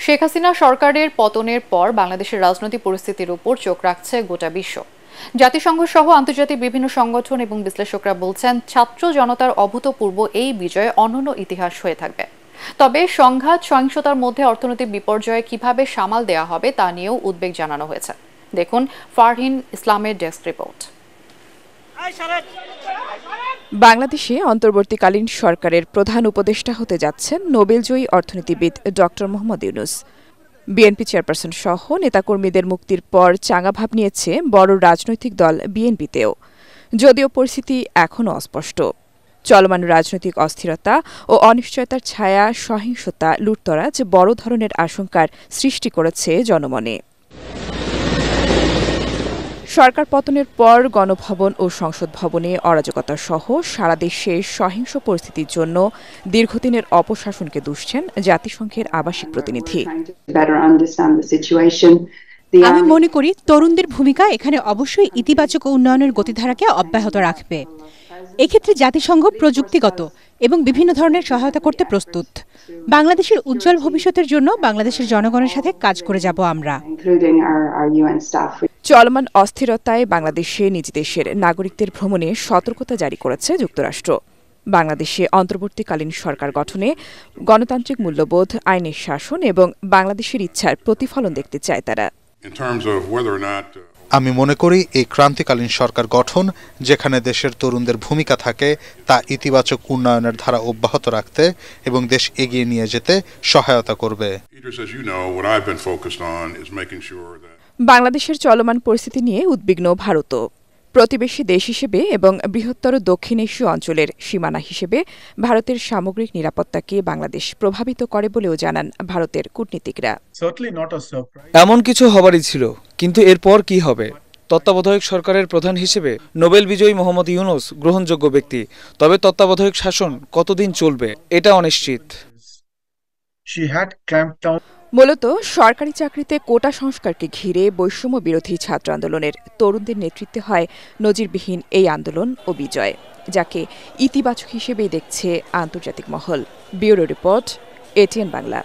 শেখ হাসিনা সরকারের পতনের পর বাংলাদেশের রাজনৈতিক পরিস্থিতির উপর চোখ রাখছে গোটা বিশ্ব। জাতিসংঘ সহ আন্তর্জাতিক বিভিন্ন সংগঠন এবং বিশ্লেষকরা বলছেন, ছাত্র জনতার অভূতপূর্ব এই বিজয় অনন্য ইতিহাস হয়ে থাকবে। তবে সংঘাত সহিংসতার মধ্যে অর্থনৈতিক বিপর্যয় কিভাবে সামাল দেওয়া হবে তা নিয়েও উদ্বেগ জানানো হয়েছে। দেখুন ফারহিন ইসলামের ডেস্ক রিপোর্ট। বাংলাদেশে অন্তর্বর্তীকালীন সরকারের প্রধান উপদেষ্টা হতে যাচ্ছেন নোবেলজয়ী অর্থনীতিবিদ doctor Mohammad Yunus. BNP chairperson সহ নেতাকর্মীদের মুক্তির পর চাঙা ভাব নিয়েছে বড় রাজনৈতিক দল বিএনপিতেও, যদিও পরিস্থিতি এখনও অস্পষ্ট। চলমান রাজনৈতিক অস্থিরতা ও অনিশ্চয়তার ছায়া সহিংসতা লুটতরাজ বড় ধরনের আশঙ্কার সৃষ্টি করেছে জনমনে। সরকার পতনের পর গণভবন ও সংসদ ভবনে অরাজকতা সহ সারা দেশে সহিংস পরিস্থিতির জন্য দীর্ঘদিনের অপশাসনকে দুষছেন জাতিসংঘের আবাসিক প্রতিনিধি। আমি মনে করি তরুণদের ভূমিকা এখানে অবশ্যই ইতিবাচক উন্নয়নের গতিধারাকে অব্যাহত রাখবে। এক্ষেত্রে জাতিসংঘ প্রযুক্তিগত এবং বিভিন্ন ধরনের সহায়তা করতে প্রস্তুত। বাংলাদেশের উজ্জ্বল ভবিষ্যতের জন্য বাংলাদেশের জনগণের সাথে কাজ করে যাব আমরা। চলমান অস্থিরতায় বাংলাদেশে নিজ দেশের নাগরিকদের ভ্রমণে সতর্কতা জারি করেছে যুক্তরাষ্ট্র। বাংলাদেশে অন্তর্বর্তীকালীন সরকার গঠনে গণতান্ত্রিক মূল্যবোধ, আইনের শাসন এবং বাংলাদেশের ইচ্ছার প্রতিফলন দেখতে চায় তারা। আমি মনে করি এই ক্রান্তিকালীন সরকার গঠন, যেখানে দেশের তরুণদের ভূমিকা থাকে, তা ইতিবাচক উন্নয়নের ধারা অব্যাহত রাখতে এবং দেশ এগিয়ে নিয়ে যেতে সহায়তা করবে। বাংলাদেশের চলমান পরিস্থিতি নিয়ে উদ্বিগ্ন ভারতও। প্রতিবেশী দেশ হিসেবে এবং বৃহত্তর দক্ষিণ এশীয় অঞ্চলের সীমানা হিসেবে ভারতের সামগ্রিক নিরাপত্তাকে বাংলাদেশ প্রভাবিত করে বলেও জানান ভারতের কূটনীতিকরা। এমন কিছু হবারই ছিল, কিন্তু এরপর কি হবে? তত্ত্বাবধায়ক সরকারের প্রধান হিসেবে নোবেল বিজয়ী মোহাম্মদ ইউনূস গ্রহণযোগ্য ব্যক্তি, তবে তত্ত্বাবধায়ক শাসন কতদিন চলবে এটা অনিশ্চিত। মূলত সরকারি চাকরিতে কোটা সংস্কারকে ঘিরে বৈষম্য বিরোধী ছাত্র আন্দোলনের তরুণদের নেতৃত্বে হয় নজিরবিহীন এই আন্দোলন ও বিজয়, যাকে ইতিবাচক হিসেবেই দেখছে আন্তর্জাতিক মহল। Bureau report, ATN Bangla.